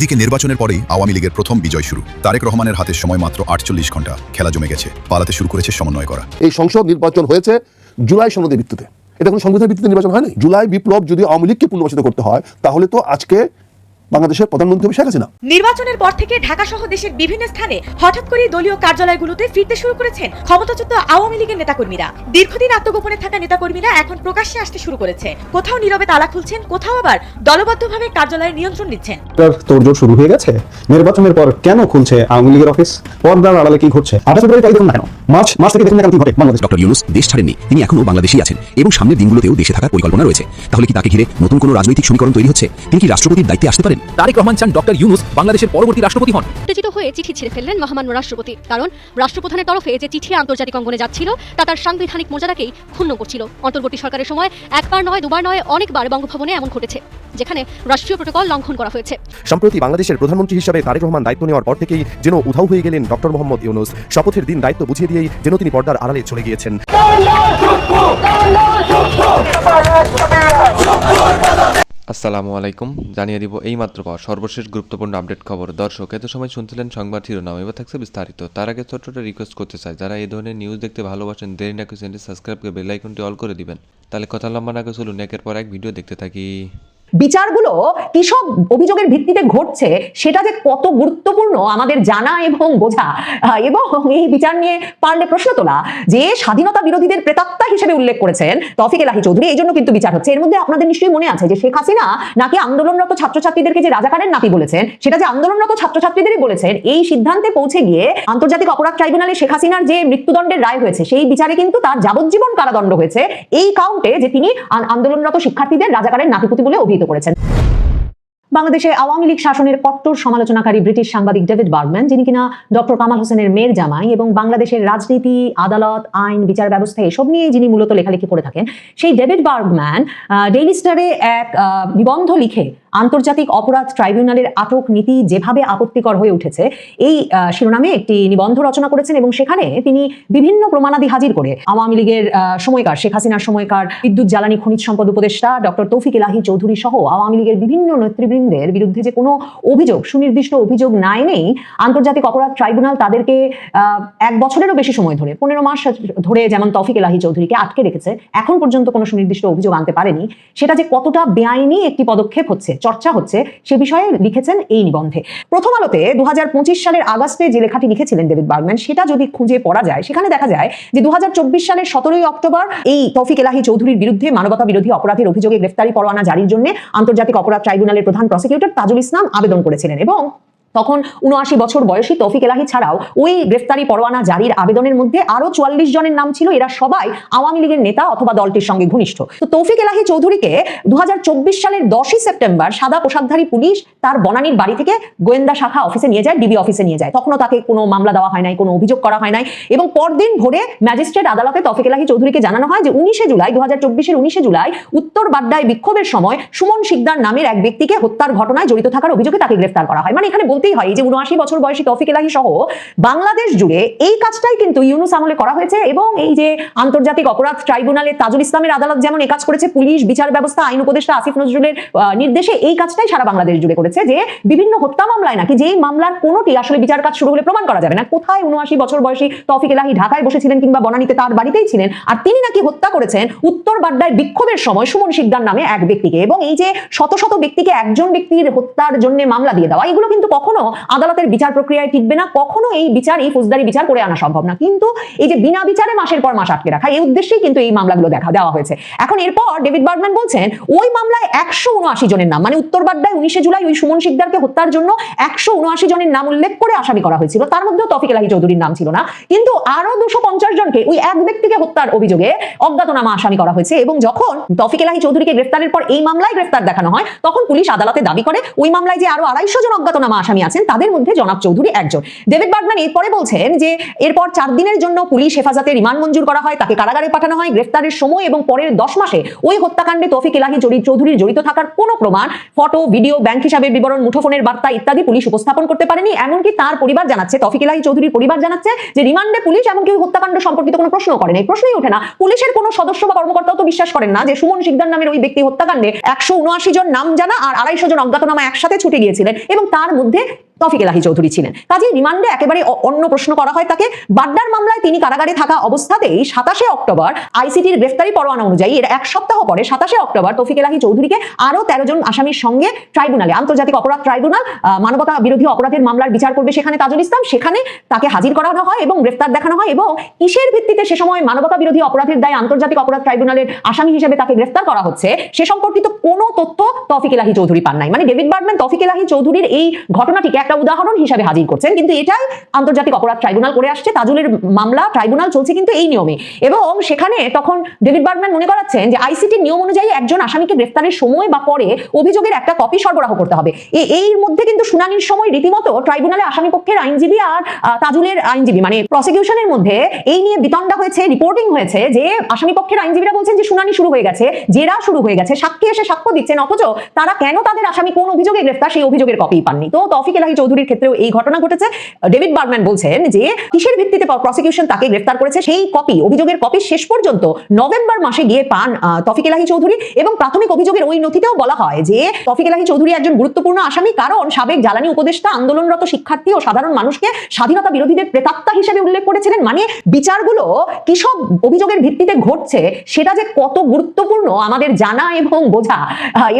দিকে নির্বাচনের পরেই আওয়ামী লীগের প্রথম বিজয় শুরু। তারেক রহমানের হাতে সময় মাত্র ৪৮ ঘন্টা। খেলা জমে গেছে, পালাতে শুরু করেছে সমন্বয় করা। এই সংসদ নির্বাচন হয়েছে জুলাই সনদের ভিত্তিতে, এটা কোনো সংবিধানের ভিত্তিতে নির্বাচন হয়নি। জুলাই বিপ্লব যদি আওয়ামী লীগকে পুনর্বাসিত করতে হয় তাহলে তো আজকে বাংলাদেশের প্রধানমন্ত্রী হবে শেখ হাসিনা। নির্বাচনের পর থেকে ঢাকা সহ দেশের বিভিন্ন স্থানে হঠাৎ করে দলীয় কার্যালয়গুলোতে ফিরতে শুরু করেছেন ক্ষমতাচ্যুত আওয়ামী লীগের নেতাকর্মীরা। দীর্ঘদিন আত্মগোপনে থাকা নেতাকর্মীরা এখন প্রকাশ্যে আসতে শুরু করেছে। কোথাও নীরবে তালা খুলছেন, কোথাও আবার দলবদ্ধভাবে কার্যালয়ের নিয়ন্ত্রণ নিচ্ছেন। তোড়জোড় শুরু হয়ে গেছে। নির্বাচনের পর কেন খুলছে আওয়ামী লীগের অফিস? পর্দার আড়ালে কি ঘটছে? 28 ফেব্রুয়ারি তাই দেখুন না কেন, মার্চ থেকে দেখুন না কেন কি ঘটে বাংলাদেশ। ডক্টর ইউনূস দেশ ছাড়েননি, তিনি এখনো বাংলাদেশেই আছেন এবং সামনের দিনগুলোতেও দেশে থাকার পরিকল্পনা রয়েছে। তাহলে কি তাকে ঘিরে নতুন কোনো রাজনৈতিক সমীকরণ তৈরি হচ্ছে? তিনি কি রাষ্ট্রপতির দায়িত্বে আসতে পারেন? তারেক রহমান চান ডক্টর ইউনূস বাংলাদেশের পরবর্তী রাষ্ট্রপতি হন। উত্তেজিত হয়ে চিঠি ছিঁড়ে ফেললেন মহামান্য রাষ্ট্রপতি, কারণ রাষ্ট্রপ্রধানের তরফে যে চিঠি আন্তর্জাতিক অঙ্গনে যাচ্ছিল তা তার সাংবিধানিক মর্যাদাকেই ক্ষুণ্ণ করছিল। অন্তর্বর্তী সরকারের সময় একবার নয়, দুবার নয়, অনেকবার বঙ্গভবনে এমন ঘটেছে, যেখানে রাষ্ট্রীয় প্রটোকল লঙ্ঘন করা হয়েছে। সম্প্রতি বাংলাদেশের প্রধানমন্ত্রী হিসেবে তারেক রহমান দায়িত্ব নেওয়ার পর থেকেই যেন উধাও হয়ে গেলেন ডক্টর মোহাম্মদ ইউনূস। শপথের দিন দায়িত্ব বুঝিয়ে দিয়েই যেন তিনি পর্দার আড়ালে চলে গিয়েছেন। আসসালামু আলাইকুম, জানিয়ে দিব এইমাত্র পাওয়া সর্বশেষ গুরুত্বপূর্ণ আপডেট খবর। দর্শক, এত সময় শুনছিলেন সংবাদ শিরোনাম, এবার থাকছে বিস্তারিত। তার আগে ছোট্ট রিকোয়েস্ট করতে চাই, যারা এই ধরনের নিউজ দেখতে ভালোবাসেন দেরি না করে চ্যানেলটি সাবস্ক্রাইব করে বেল আইকনটি অল করে দিবেন। তাহলে কথা লম্বা না করে চলুন একের পর এক ভিডিও দেখতে থাকি। বিচারগুলো কিসব অভিযোগের ভিত্তিতে ঘটছে সেটা যে কত গুরুত্বপূর্ণ আমাদের জানা এবং বোঝা, এবং এই বিচার নিয়ে পারলে প্রশ্ন তোলা যে স্বাধীনতা বিরোধীদের প্রেতাত্মা হিসেবে উল্লেখ করেছেন তৌফিক এলাহি চৌধুরী, এই জন্য কিন্তু বিচার হচ্ছে। এর মধ্যে আপনাদের নিশ্চয়ই মনে আছে যে শেখ হাসিনা নাকি আন্দোলনরত ছাত্রছাত্রীদেরকে যে রাজাকারের নাতি বলেছেন, সেটা যে আন্দোলনরত ছাত্রছাত্রীদেরই বলেছেন। এই সিদ্ধান্তে পৌঁছে গিয়ে আন্তর্জাতিক অপরাধ ট্রাইব্যুনালে শেখ হাসিনার যে মৃত্যুদণ্ডের রায় হয়েছে, সেই বিচারে কিন্তু তার যাবজ্জীবন কারাদণ্ড হয়েছে এই কাউন্টে যে তিনি আন্দোলনরত শিক্ষার্থীদের রাজাকারের নাতিপুতি বলে অভিহিত করেছেন। বাংলাদেশে আওয়ামী লীগ শাসনের কট্টর সমালোচনাকারী ব্রিটিশ সাংবাদিক ডেভিড বার্গম্যান, যিনি কিনা ডক্টর কামাল হোসেনের মেয়ের জামাই এবং বাংলাদেশের রাজনীতি, আদালত, আইন, বিচার ব্যবস্থা এসব নিয়ে যিনি মূলত লেখালেখি করে থাকেন, সেই ডেভিড বার্গম্যান ডেইলি স্টারে এক নিবন্ধ লিখে আন্তর্জাতিক অপরাধ ট্রাইব্যুনালের আটক নীতি যেভাবে আপত্তিকর হয়ে উঠেছে এই শিরোনামে একটি নিবন্ধ রচনা করেছেন। এবং সেখানে তিনি বিভিন্ন প্রমাণাদি হাজির করে আওয়ামী লীগের সময়কার, শেখ হাসিনার সময়কার বিদ্যুৎ জ্বালানি খনিজ সম্পদ উপদেষ্টা ডক্টর তৌফিক এলাহি চৌধুরী সহ আওয়ামী লীগের বিভিন্ন নেতৃবৃন্দের বিরুদ্ধে যে কোনো অভিযোগ, সুনির্দিষ্ট অভিযোগ না এনেই আন্তর্জাতিক অপরাধ ট্রাইব্যুনাল তাদেরকে 1 বছরেরও বেশি সময় ধরে, 15 মাস ধরে যেমন তৌফিক এলাহি চৌধুরীকে আটকে রেখেছে, এখন পর্যন্ত কোনো সুনির্দিষ্ট অভিযোগ আনতে পারেনি, সেটা যে কতটা বেআইনি একটি পদক্ষেপ হচ্ছে, চর্চা হচ্ছে, সে বিষয়ে লিখেছেন এই নিবন্ধে। প্রথম আলোতে 2025 সালের আগস্টে যে লেখাটি লিখেছিলেন ডেভিড বার্গম্যান, সেটা যদি খুঁজে পড়া যায়, সেখানে দেখা যায় যে 2024 সালের 17 অক্টোবর এই তৌফিক এলাহি চৌধুরীর বিরুদ্ধে মানবতা বিরোধী অপরাধের অভিযোগে গ্রেফতারি পরোয়ানা জারির জন্য আন্তর্জাতিক অপরাধ ট্রাইব্যুনালের প্রধান প্রসিকিউটর তাজুল ইসলাম আবেদন করেছিলেন। এবং তখন 79 বছর বয়সী তৌফিক এলাহি ছাড়াও ওই গ্রেফতারি পরোয়ানা জারির আবেদনের মধ্যে আরো 44 জনের নাম ছিল। এরা সবাই আওয়ামী লীগের নেতা অথবা দলটির সঙ্গে ঘনিষ্ঠ। তো তৌফিক এলাহি চৌধুরীকে 2024 সালের 10 সেপ্টেম্বর সাদা পোশাকধারী পুলিশ তার বনানীর বাড়ি থেকে গোয়েন্দা শাখা অফিসে নিয়ে যায়, ডিবি অফিসে নিয়ে যায়। তখনও তাকে কোনো মামলা দেওয়া হয় নাই, কোনো অভিযোগ করা হয় নাই। এবং পরদিন ভোরে ম্যাজিস্ট্রেট আদালতে তৌফিক এলাহি চৌধুরীকে জানানো হয় যে 19 জুলাই 2024-এর 19 জুলাই উত্তর বাড্ডায় বিক্ষোভের সময় সুমন শিকদার নামের এক ব্যক্তিকে হত্যার ঘটনায় জড়িত থাকার অভিযোগে তাকে গ্রেফতার করা হয়। মানে এখানে বলতেই হয় যে 79 বছর বয়সী তৌফিক এলাহি সহ বাংলাদেশ জুড়ে এই কাজটাই কিন্তু ইউনূস আমলে করা হয়েছে। এবং এই যে আন্তর্জাতিক অপরাধ ট্রাইব্যুনালে তাজুল ইসলামের আদালত যেমন এই কাজ করেছে, পুলিশ, বিচার ব্যবস্থা, আইন উপদেষ্টা আসিফ নজরুলের নির্দেশে এই কাজটাই সারা বাংলাদেশ জুড়ে করেছে। যে বিভিন্ন হত্যা মামলায় নাকি যেই মামলার কোনোটি আসলে বিচার কাজ শুরু হলে প্রমাণ করা যাবে না, কোথায় 79 বছর বয়সী তৌফিক এলাহি ঢাকায় বসেছিলেন কিংবা বনানীতে তার বাড়িতেই ছিলেন, আর তিনি নাকি হত্যা করেছেন উত্তর বাড্ডায় বিক্ষোভের সময় সুমন শিকদার নামে এক ব্যক্তিকে। এবং এই যে শত শত ব্যক্তিকে একজন ব্যক্তির হত্যার জন্য মামলা দিয়ে দেওয়া, এগুলো কিন্তু কখনো আদালতের বিচার প্রক্রিয়ায় টিকবে না, কখনো এই বিচার, এই ফৌজদারি বিচার করে আনা সম্ভব না। কিন্তু এই যে বিনা বিচারে মাসের পর মাস আটকে রাখা, এই উদ্দেশ্যেই কিন্তু এই মামলাগুলো দেওয়া হয়েছে। এখন এরপর ডেভিড বার্গম্যান বলছেন ওই মামলায় 179 জনের নাম, মানে উত্তর বাড্ডায় 19 জুলাই ওই সুমন শিকদারকে হত্যার জন্য 179 জনের নাম উল্লেখ করে আসামি করা হয়েছিল। তার মধ্যেও তৌফিক এলাহি চৌধুরীর নাম ছিল না, কিন্তু আরো 250 জনকে ওই এক ব্যক্তিকে হত্যার অভিযোগে অজ্ঞাতনামা আসামি করা হয়েছে। এবং যখন তৌফিক এলাহি চৌধুরীকে গ্রেফতারের পর এই মামলায় গ্রেফতার দেখানো হয়, তখন পুলিশ আদালতে দাবি করে ওই মামলায় যে আরো 250 জন অজ্ঞাতনামা আসামি আসামি আছেন তাদের মধ্যে জনাব চৌধুরী একজন। ডেভিড বার্গম্যান এরপরে বলছেন যে এরপর 4 দিনের জন্য পুলিশ হেফাজতে রিমান্ড মঞ্জুর করা হয়, তাকে কারাগারে পাঠানো হয়। গ্রেফতারের সময় এবং পরের 10 মাসে ওই হত্যাকাণ্ডে তৌফিক এলাহী চৌধুরীর জড়িত থাকার কোনো প্রমাণ, ফটো, ভিডিও, ব্যাংক হিসাবের বিবরণ, মুঠোফোনের বার্তা ইত্যাদি পুলিশ উপস্থাপন করতে পারেনি। এমনকি তার পরিবার জানাচ্ছে, তৌফিক এলাহী চৌধুরীর পরিবার জানাচ্ছে যে রিমান্ডে পুলিশ এমনকি ওই হত্যাকাণ্ড সম্পর্কিত কোনো প্রশ্ন করেন, এই প্রশ্নই ওঠে না। পুলিশের কোনো সদস্য বা কর্মকর্তাও তো বিশ্বাস করেন না যে সুমন শিকদার নামের ওই ব্যক্তি হত্যাকাণ্ডে 179 জন নাম জানা আর 250 জন অজ্ঞাতনামা একসাথে ছুটে গিয়েছিলেন এবং তার মধ্যে তৌফিক এলাহী চৌধুরী ছিলেন। কাজেই রিমান্ডে একেবারে অন্য প্রশ্ন করা হয় তাকে। বাড্ডার মামলায় তিনি কারাগারে থাকা অবস্থাতেই 27 অক্টোবর আইসিটির গ্রেফতারি পরোয়ানা অনুযায়ী এর 1 সপ্তাহ পরে 27 অক্টোবর তৌফিক এলাহী চৌধুরীকে আরো 13 জন আসামির সঙ্গে ট্রাইব্যুনালে, আন্তর্জাতিক অপরাধ ট্রাইব্যুনাল, মানবতা বিরোধী অপরাধের মামলার বিচার করবে সেখানে তাজুল ইসলাম, সেখানে তাকে হাজির করানো হয় এবং গ্রেফতার দেখানো হয়। এবং কিসের ভিত্তিতে সে সময় মানবতা বিরোধী অপরাধের দায়ে আন্তর্জাতিক অপরাধ ট্রাইব্যুনালের আসামি হিসেবে তাকে গ্রেফতার করা হচ্ছে সে সম্পর্কিত কোনো তথ্য তৌফিক এলাহী চৌধুরী পান নাই। মানে ডেভিড বার্গম্যান তৌফিক এলাহী চৌধুরীর এই ঘটনাটিকে একটা উদাহরণ হিসেবে হাজির করছেন, কিন্তু এটাই আন্তর্জাতিক অপরাধ ট্রাইব্যুনাল করে আসছে। তাজুলের মামলা ট্রাইব্যুনাল চলছে কিন্তু এই নিয়মে, এবং সেখানে তখন ডেভিড বার্গম্যান মনে করাচ্ছেন যে আইসিটির নিয়ম অনুযায়ী একজন আসামিকে গ্রেফতারের সময় বা পরে অভিযোগের একটা কপি সরবরাহ করতে হবে। এর মধ্যে কিন্তু শুনানির সময় রীতিমতো ট্রাইব্যুনালে আসামি পক্ষের আইনজীবী আর তাজুলের আইনজীবী মানে প্রসিকিউশনের মধ্যে এই নিয়ে বিতণ্ডা হয়েছে, রিপোর্টিং হয়েছে যে আসামি পক্ষের আইনজীবীরা বলছেন যে শুনানি শুরু হয়ে গেছে, জেরা শুরু হয়ে গেছে, সাক্ষী এসে সাক্ষ্য দিচ্ছেন, অথচ তারা কেন তাদের আসামি কোন অভিযোগে গ্রেফতার সেই অভিযোগের কপি পাননি। তো তৌফিক এলাহী চৌধুরীর ক্ষেত্রেও এই ঘটনা ঘটেছে। ডেভিড বার্গম্যান বলছেন যে কিসের ভিত্তিতে প্রসিকিউশন তাকে গ্রেফতার করেছে সেই কপি, অভিযোগের কপি শেষ পর্যন্ত নভেম্বর মাসে গিয়ে পান তৌফিক এলাহী চৌধুরী। এবং প্রাথমিক অভিযোগের ওই নথিতেও বলা হয় যে তৌফিক এলাহী চৌধুরী একজন গুরুত্বপূর্ণ আসামি, কারণ সাবেক জ্বালানি উপদেষ্টা আন্দোলনরত শিক্ষার্থী ও সাধারণ মানুষকে স্বাধীনতা বিরোধীদের প্রেতাত্মা হিসেবে উল্লেখ করেছিলেন। মানে বিচারগুলো কিসব অভিযোগের ভিত্তিতে ঘটছে সেটা যে কত গুরুত্বপূর্ণ আমাদের জানা এবং বোঝা,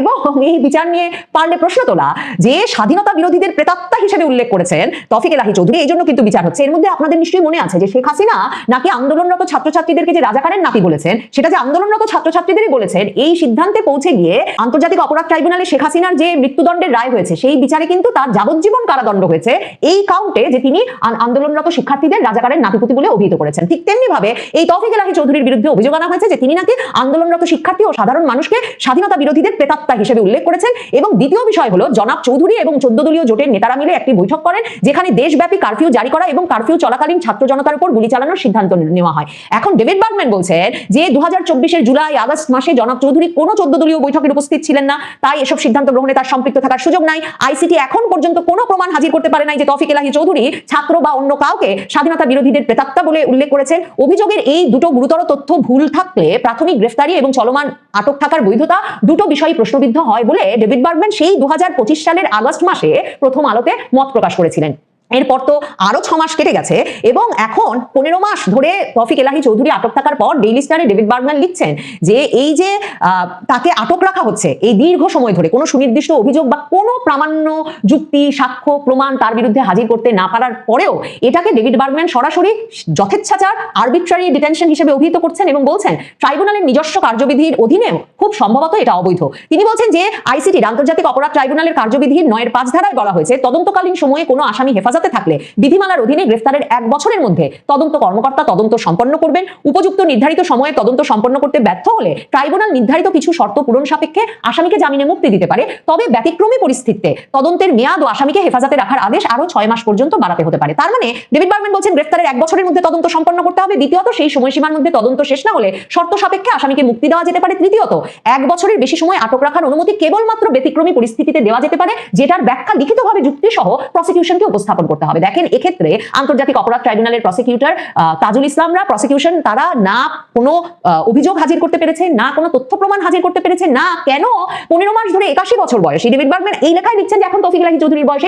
এবং এই বিচার নিয়ে পারলে প্রশ্ন তোলা যে স্বাধীনতা বিরোধীদের প্রেতাত্মা হিসেবে উল্লেখ করেছেন তৌফিক এলাহী চৌধুরী, এই জন্য কিন্তু বিচার হচ্ছে। এর মধ্যে আপনাদের নিশ্চয়ই মনে আছে যে শেখ হাসিনা নাকি আন্দোলনরত ছাত্রছাত্রীদেরকে যে রাজাকারের নাতি বলেছেন, সেটা যে আন্দোলনরত ছাত্রছাত্রীদেরই বলেছেন, এই সিদ্ধান্তে পৌঁছে গিয়ে আন্তর্জাতিক অপরাধ ট্রাইব্যুনালে শেখ হাসিনার যে মৃত্যুদণ্ডের রায় হয়েছে সেই বিচারে কিন্তু তার যাবজ্জীবন কারাদণ্ড হয়েছে এই কাউন্টে যে তিনি আন্দোলনরত শিক্ষার্থীদের রাজাকারের নাতিপুতি বলে অভিহিত করেছেন। ঠিক তেমনি ভাবে এই তৌফিক এলাহী চৌধুরীর বিরুদ্ধে অভিযোগ আনা হয়েছে যে তিনি নাকি আন্দোলনরত শিক্ষার্থী ও সাধারণ মানুষকে স্বাধীনতা বিরোধীদের প্রেতাত্মা হিসেবে উল্লেখ করেছেন। এবং দ্বিতীয় বিষয় হলো জনাব চৌধুরী এবং 14 দলীয় জোটের নেতারা মিলে একটি বৈঠক করেন যেখানে দেশব্যাপী কারফিউ জারি করা এবং কারফিউ চলাকালীন ছাত্র জনতার উপর গুলি চালানোর সিদ্ধান্ত নেওয়া হয়। এখন ডেভিড বার্গম্যান বলছেন যে 2024 জুলাই আগস্ট মাসে জনাব চৌধুরী কোনো 14 দলীয় বৈঠকে উপস্থিত ছিলেন না, তাই এসব সিদ্ধান্ত গ্রহণে তার সম্পৃক্ত থাকার সুযোগ নাই। আইসিটি এখন পর্যন্ত কোনো প্রমাণ হাজির করতে পারে নাই যে তৌফিক এলাহী চৌধুরী ছাত্র বা অন্য কাউকে স্বাধীনতা বিরোধীদের প্রেতাত্মা বলে উল্লেখ করেছেন। অভিযোগের এই দুটো গুরুতর তথ্য ভুল থাকলে প্রাথমিক গ্রেফতারি এবং চলমান আটক থাকার বৈধতা দুটো বিষয় প্রশ্নবিদ্ধ হয় বলে ডেভিড বার্গম্যান সেই 2025 সালের আগস্ট মাসে প্রথম আলোতে মত প্রকাশ করেছিলেন। এরপর তো আরো 6 মাস কেটে গেছে এবং এখন 15 মাস ধরে তৌফিক এলাহী চৌধুরী আটক থাকার পর ডেইলি স্টারে ডেভিড বার্গম্যান লিখছেন যে এই যে তাকে আটক রাখা হচ্ছে এই দীর্ঘ সময় ধরে কোনো সুনির্দিষ্ট অভিযোগ বা কোনো প্রামাণ্য যুক্তি, সাক্ষ্য, প্রমাণ তার বিরুদ্ধে হাজির করতে না পারার পরেও এটাকে ডেভিড বার্গম্যান সরাসরি যথেচ্ছাচার, আরবিট্রারি ডিটেনশন হিসেবে অভিহিত করছেন এবং বলছেন ট্রাইব্যুনালের নিজস্ব কার্যবিধির অধীনেও খুব সম্ভবত এটা অবৈধ। তিনি বলছেন যে আইসিটির আন্তর্জাতিক অপরাধ ট্রাইব্যুনালের কার্যবিধির 9-5 ধারায় বলা হয়েছে তদন্তকালীন সময়ে কোনো আসামি হেফাজতে থাকলে বিধিমালার অধীনে গ্রেফতারের 1 বছরের মধ্যে তদন্ত কর্মকর্তা তদন্ত সম্পন্ন করবেন। উপযুক্ত নির্ধারিত সময়ে তদন্ত সম্পন্ন করতে ব্যর্থ হলে ট্রাইব্যুনাল নির্ধারিত কিছু শর্ত পূরণ সাপেক্ষে আসামিকে জামিনে মুক্তি দিতে পারে। তবে ব্যতিক্রমী পরিস্থিতিতে তদন্তের মেয়াদ ও আসামিকে হেফাজতে রাখার আদেশ আরো 6 মাস পর্যন্ত বাড়াতে হতে পারে। তার মানে ডেভিড বার্গম্যান বলছেন গ্রেফতারের 1 বছরের মধ্যে তদন্ত সম্পন্ন করতে হবে। দ্বিতীয়ত সেই সময়সীমার মধ্যে তদন্ত শেষ না হলে শর্ত সাপেক্ষে আসামিকে মুক্তি দেওয়া যেতে পারে। তৃতীয়ত 1 বছরের বেশি সময় আটক রাখার অনুমতি কেবলমাত্র ব্যতিক্রমী পরিস্থিতিতে দেওয়া যেতে পারে, যেটার ব্যাখ্যা লিখিতভাবে যুক্তি সহ প্রসিকিউশনকে উপস্থাপন করতে হবে। দেখেন এক্ষেত্রে আন্তর্জাতিক অপরাধ ট্রাইব্যুনালের প্রসিকিউটর তাজুল ইসলামরা প্রসিকিউশন তারা না কোনো অভিযোগ হাজির করতে পেরেছে, না কোনো তথ্য প্রমাণ হাজির করতে পেরেছে, না কেন 15 মাস ধরে 81 বছর বয়সী ডেভিড বার্গম্যান এই লেখায় লিখছেন যে এখন তৌফিক এলাহী চৌধুরীর বয়স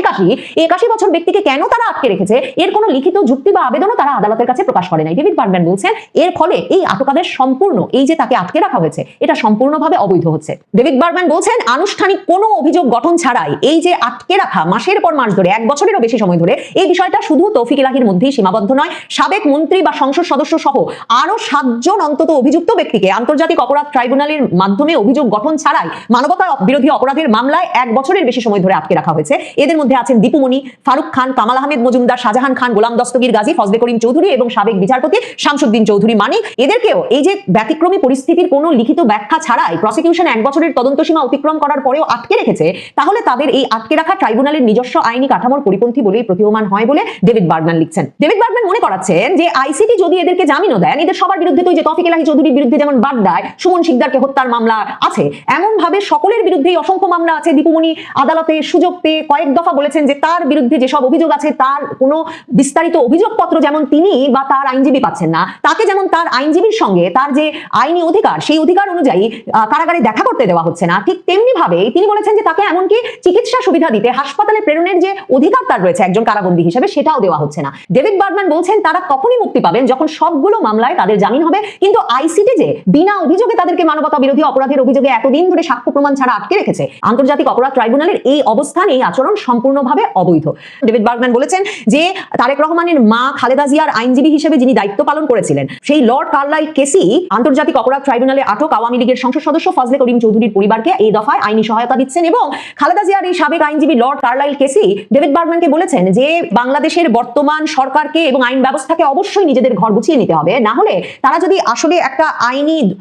81 বছর ব্যক্তিকে কেন তারা আটকে রেখেছে এর কোনো লিখিত যুক্তি বা আবেদনও তারা আদালতের কাছে প্রকাশ করে নাই। ডেভিড বার্গম্যান বলছেন এর ফলে এই আটকাদের সম্পূর্ণ এই যে তাকে আটকে রাখা হয়েছে এটা সম্পূর্ণভাবে অবৈধ হচ্ছে। ডেভিড বার্গম্যান বলছেন আনুষ্ঠানিক কোনো অভিযোগ গঠন ছাড়াই এই যে আটকে রাখা মাসের পর মাস ধরে 1 বছরেরও বেশি সময় ধরে বলে এই বিষয়টা শুধু তৌফিক ইলাহির মধ্যেই সীমাবদ্ধ নয়। সাবেক মন্ত্রী বা সংসদ সদস্য সহ আরো 7 জন অন্তত অভিযুক্ত ব্যক্তিকে আন্তর্জাতিক অপরাধ ট্রাইব্যুনালের মাধ্যমে অভিযোগ গঠন ছাড়াই মানবতা বিরোধী অপরাধের মামলায় 1 বছরের বেশি সময় ধরে আটকে রাখা হয়েছে। এদের মধ্যে আছেন দীপুমণি, ফারুক খান, কামাল আহমেদ মজুমদার, শাহজাহান খান, গোলাম দস্তগীর গাজী, ফজলে করিম চৌধুরী এবং সাবেক বিচারপতি শামসুদ্দিন চৌধুরী মানিক। এদেরকেও এই যে ব্যতিক্রমী পরিস্থিতির কোনো লিখিত ব্যাখ্যা ছাড়াই প্রসিকিউশন 1 বছরের তদন্তসীমা অতিক্রম করার পরেও আটকে রেখেছে, তাহলে তাদের এই আটকে রাখা ট্রাইব্যুনালের নিজস্ব আইনি কাঠামোর পরিপন্থী বলেই প্রতীয়মান হয় বলে ডেভিড বার্গম্যান লিখছেন। ডেভিড বার্গম্যান মনে করাচ্ছেন যে আইসিটি যদি এদেরকে জামিনও দেন, এদের সবার বিরুদ্ধে তো যে তৌফিক ইলাহি চৌধুরীর বিরুদ্ধে যেমন বাড্ডায় সুমন শিকদারকে হত্যার মামলা আছে, এমন ভাবে সকলের বিরুদ্ধেই অসংখ্য মামলা আছে। দীপুমণি আদালতে সুযোগ পেয়ে কয়েক দফা বলেছেন যে তার বিরুদ্ধে যেসব অভিযোগ আছে তার কোনো বিস্তারিত অভিযোগপত্র যেমন তিনি বা তার আইনজীবী পাচ্ছেন না, তাকে যেমন তার আইনজীবীর সঙ্গে তার যে আইনি অধিকার সেই অধিকার অনুযায়ী কারাগারে দেখা করতে দেওয়া হচ্ছে না, ঠিক তেমনি ভাবে তিনি বলেছেন যে তাকে এমনকি চিকিৎসা সুবিধা দিতে হাসপাতালে প্রেরণের যে অধিকার তার রয়েছে একজন কারাবন্দী হিসেবে, সেটাও দেওয়া হচ্ছে না। ডেভিড বার্গম্যান বলছেন তারা কখনই মুক্তি পাবেন যখন সবগুলো মামলায় তাদের জামিন হবে, কিন্তু আইসিটি যে বিনা অভিযোগে তাদেরকে মানবতা বিরোধী অপরাধের অভিযোগে এতদিন ধরে সাক্ষ্য প্রমাণ ছাড়া আটকে রেখেছে, আন্তর্জাতিক অপরাধ ট্রাইব্যুনালের এই অবস্থান, এই আচরণ সম্পূর্ণভাবে অবৈধ। ডেভিড বার্গম্যান বলেছেন যে তারেক রহমানের মা খালেদা জিয়ার আইনজীবী হিসেবে যিনি দায়িত্ব পালন করেছিলেন সেই লর্ড কার্লাইল কেসি আন্তর্জাতিক অপরাধ ট্রাইব্যুনালে আটক আওয়ামী লীগের সংসদ সদস্য ফজলে করিম চৌধুরীর পরিবারকে এই দফায় আইনি সহায়তা দিচ্ছেন এবং খালেদা জিয়ার এই সাবেক আইনজীবী লর্ড কার্লাইল কেসি ডেভিড বার্গম্যানকে বলেছেন যে বাংলাদেশের বর্তমান সরকারকে এবং আইন ব্যবস্থাকে অবশ্যই নিজেদের ঘর গুছিয়ে নিতে হবে, না হলে তারা যদি আসলে একটা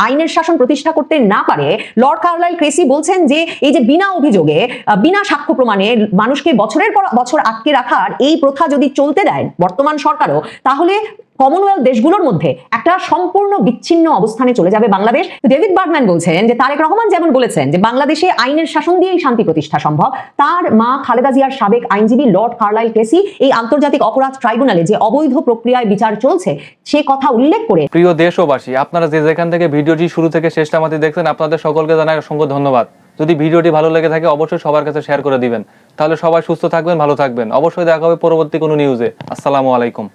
আইনের শাসন প্রতিষ্ঠা করতে না পারে। লর্ড কার্লাইল কেসি বলছেন যে এই যে বিনা অভিযোগে বিনা সাক্ষ্য প্রমাণে মানুষকে বছরের পর বছর আটকে রাখার এই প্রথা যদি চলতে দেয় বর্তমান সরকারও, তাহলে কমনওয়েলথ দেশগুলোর মধ্যে একটা সম্পূর্ণ বিচ্ছিন্ন অবস্থানে চলে যাবে বাংলাদেশ। ডেভিড বার্গম্যান বলছেন যে তারেক রহমান যেমন বলেছেন যে বাংলাদেশে আইনের শাসন দিয়েই শান্তি প্রতিষ্ঠা সম্ভব, তার মা খালেদা জিয়ার সাবেক আইনজীবী লর্ড কার্লাইল কেসি এই আন্তর্জাতিক অপরাধ ট্রাইব্যুনালে যে অবৈধ প্রক্রিয়ায় বিচার চলছে সে কথা উল্লেখ করে, প্রিয় দেশবাসী, আপনারা যে যেখান থেকে ভিডিওটি শুরু থেকে শেষটা মাত্র দেখছেন, আপনাদের সকলকে জানাই অসংখ্য ধন্যবাদ। যদি ভিডিওটি ভালো লেগে থাকে অবশ্যই সবার কাছে শেয়ার করে দিবেন, তাহলে সবাই সুস্থ থাকবেন, ভালো থাকবেন। অবশ্যই দেখা হবে পরবর্তী কোনো নিউজে। আসসালামু আলাইকুম।